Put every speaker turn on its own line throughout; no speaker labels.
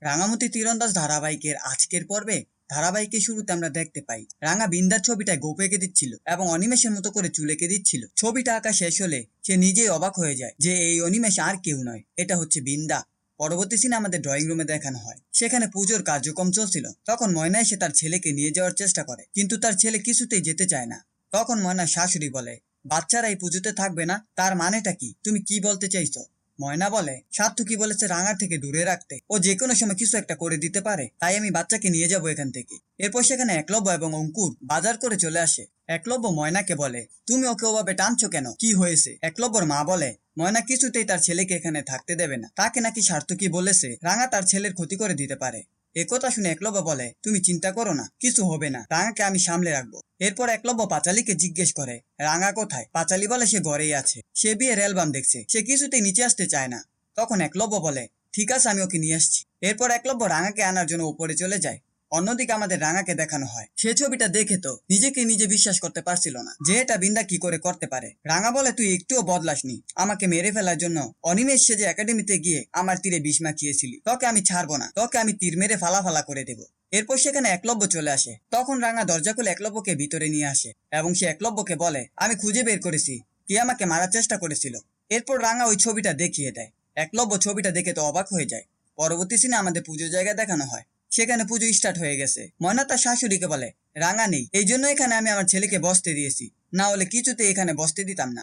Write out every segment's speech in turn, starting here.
রাঙামতি তীরন্দাজ ধারাবাহিকের আজকের পর্বে ধারাবাহিকের শুরুতে আমরা দেখতে পাই রাঙা বিন্দার ছবিটায় গোপ এঁকে দিচ্ছিল এবং অনিমেষের মতো করে চুল এঁকে দিচ্ছিল। ছবিটা আঁকা শেষ হলে সে নিজেই অবাক হয়ে যায় যে এই অনিমেষ আর কেউ নয়, এটা হচ্ছে বিন্দা। পরবর্তী সিনে আমাদের ড্রয়িং রুমে দেখানো হয় সেখানে পুজোর কার্যক্রম চলছিল। তখন ময়না এসে তার ছেলেকে নিয়ে যাওয়ার চেষ্টা করে, কিন্তু তার ছেলে কিছুতেই যেতে চায় না। তখন ময়নার শাশুড়ি বলে, বাচ্চারা এই পুজোতে থাকবে না, তার মানেটা কি? তুমি কি বলতে চাইছো? ময়না বলে, সার্থকী বলেছে রাঙার থেকে দূরে রাখতে, ও যে কোনো সময় কিছু একটা করে দিতে পারে, তাই আমি বাচ্চাকে নিয়ে যাব এখান থেকে। এরপর সেখানে একলব্য এবং অঙ্কুর বাজার করে চলে আসে। একলব্য ময়নাকে বলে, তুমি ওকে ওভাবে টানছো কেন, কি হয়েছে? একলব্যর মা বলে, ময়না কিছুতেই তার ছেলেকে এখানে থাকতে দেবে না, তাকে নাকি সার্থকী বলেছে রাঙা তার ছেলের ক্ষতি করে দিতে পারে। একথা শুনে একলব্য বলে, তুমি চিন্তা করো না, কিছু হবে না, রাঙাকে আমি সামলে রাখবো। এরপর একলব্য পাঁচালীকে জিজ্ঞেস করে, রাঙা কোথায়? পাঁচালী বলে সে ঘরেই আছে, সে বিয়ের অ্যালবাম দেখছে, সে কিছুতেই নিচে আসতে চায় না। তখন একলব্য বলে, ঠিক আছে, আমি ওকে নিয়ে আসছি। এরপর একলব্য রাঙাকে আনার জন্য উপরে চলে যায়। অন্যদিকে আমাদের রাঙাকে দেখানো হয় সে ছবিটা দেখে তো নিজেকে নিজে বিশ্বাস করতে পারছিল না যে এটা বিন্দা কি করে করতে পারে। রাঙা বলে, তুই একটুও বদলাসনি, আমাকে মেরে ফেলার জন্য অনিমেষ সে যে একাডেমিতে গিয়ে আমার তীরে বিষ মাখিয়েছিলি, তোকে আমি ছাড়বো না, তোকে আমি তীর মেরে ফালা করে দেবো। এরপর সেখানে একলব্য চলে আসে। তখন রাঙা দরজা খুলে একলব্যকে ভিতরে নিয়ে আসে এবং সে একলব্যকে বলে, আমি খুঁজে বের করেছি কে আমাকে মারার চেষ্টা করেছিল। এরপর রাঙা ওই ছবিটা দেখিয়ে দেয়। একলব্য ছবিটা দেখে তো অবাক হয়ে যায়। পরবর্তী সিনে আমাদের পুজোর জায়গায় দেখানো হয় সেখানে পুজো স্টার্ট হয়ে গেছে। ময়না তার শাশুড়িকে বলে, রাঙা নেই, এই জন্য এখানে আমি আমার ছেলেকে বসতে দিয়েছি, না হলে কিছুতে এখানে বসতে দিতাম না।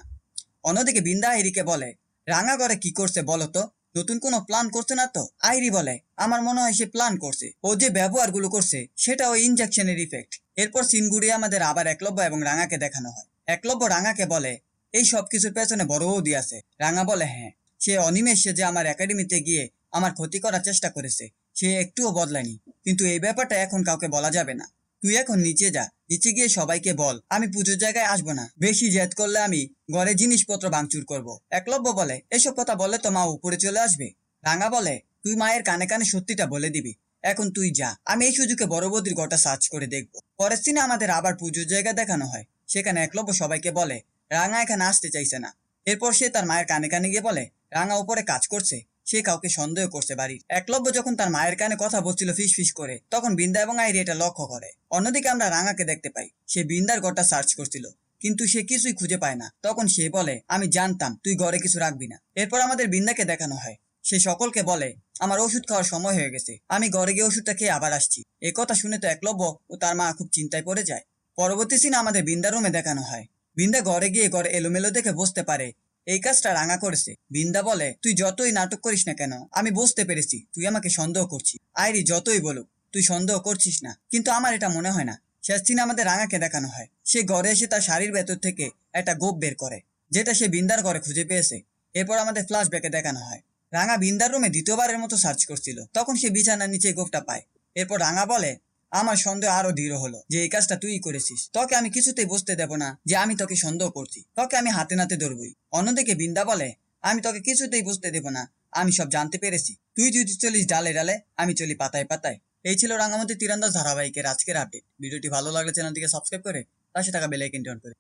অন্যদিকে বিন্দা আইরিকে বলে, রাঙা ঘরে কি করছে বলো তো, নতুন কোনো প্ল্যান করছে না তো? আইরি বলে, আমার মনে হয় সে প্ল্যান করছে, ও যে ব্যবহারগুলো করছে সেটা ওই ইনজেকশনের ইফেক্ট। এরপর সিন ঘুরিয়ে আমাদের আবার একলব্য এবং রাঙাকে দেখানো হয়। একলব্য রাঙাকে বলে, এই সব কিছুর পেছনে বড় বৌদি আছে। রাঙা বলে, হ্যাঁ, সে অনিমেষ যে আমার একাডেমিতে গিয়ে আমার ক্ষতি করার চেষ্টা করেছে, সে একটুও বদলায়নি, কিন্তু এই ব্যাপারটা এখন কাউকে বলা যাবে না। তুই এখন নিচে যা, নিচে গিয়ে সবাইকে বল আমি পুজোর জায়গায় আসবো না, বেশি জেদ করলে আমি ঘরে জিনিসপত্র ভাঙচুর করব। একলব্য বলে, এসব কথা বললে তো মা উপরে চলে আসবে। রাঙা বলে, তুই মায়ের কানে কানে সত্যিটা বলে দিবি, এখন তুই যা, আমি এই সুযোগে বড় বৌদির ঘরটা সার্চ করে দেখবো। পরের দিনে আমাদের আবার পুজোর জায়গা দেখানো হয় সেখানে একলব্য সবাইকে বলে, রাঙা এখানে আসতে চাইছে না। এরপর সে তার মায়ের কানে কানে গিয়ে বলে, রাঙা উপরে কাজ করছে, সে কাউকে সন্দেহ করছে বাড়ির। একলব্য যখন তার মায়ের কানে কথা বলছিল ফিস ফিস করে, তখন বিন্দা এবং আইরি এটা লক্ষ্য করে। অন্যদিকে আমরা রাঙাকে দেখতে পাই সে বিন্দার ঘরটা সার্চ করছিল, কিন্তু সে কিছুই খুঁজে পায় না। তখন সে বলে, আমি জানতাম তুই ঘরে কিছু রাখবি না। এরপর আমাদের বিন্দাকে দেখানো হয় সে সকলকে বলে, আমার ওষুধ খাওয়ার সময় হয়ে গেছে, আমি ঘরে গিয়ে ওষুধটা খেয়ে আবার আসছি। কথা শুনে তো একলব্য ও তার মা খুব চিন্তায় পড়ে যায়। পরবর্তী সিনে আমাদের বিন্দা রুমে দেখানো হয় বিন্দা ঘরে গিয়ে ঘরে এলোমেলো দেখে বুঝতে পারে এই কাজটা রাঙা করেছে। বিন্দা বলে, তুই যতই নাটক করিস না কেন, আমি বুঝতে পেরেছি তুই আমাকে সন্দেহ করছিস। আইরি যতই বলুক তুই সন্দেহ করছিস না, কিন্তু আমার এটা মনে হয় না। শেষ দিন আমাদের রাঙাকে দেখানো হয় সে ঘরে এসে তার শাড়ির ভেতর থেকে একটা গোপ বের করে, যেটা সে বিন্দার ঘরে খুঁজে পেয়েছে। এরপর আমাদের ফ্ল্যাশব্যাকে দেখানো হয় রাঙা বিন্দার রুমে দ্বিতীয়বারের মতো সার্চ করছিল, তখন সে বিছানার নিচে গোপটা পায়। এরপর রাঙা বলে, আমার সন্দেহ আরো দৃঢ় হলো যে এই কাজটা তুই করেছিস, তোকে আমি কিছুতেই বুঝতে দেব না যে আমি তোকে সন্দেহ করছি, তোকে আমি হাতে নাতে ধরবই। অন্যদিকে বিন্দা বলে, আমি তোকে কিছুতেই বুঝতে দেব না, আমি সব জানতে পেরেছি, তুই যদি চলিস ডালে ডালে, আমি চলি পাতায় পাতায়। এই ছিল রাঙামতি তীরন্দাজ ধারাবাহিকের আজকের আপডেট। ভিডিওটি ভালো লাগলে চ্যানেলটিকে সাবস্ক্রাইব করে পাশে থাকা বেল আইকনটি অন করে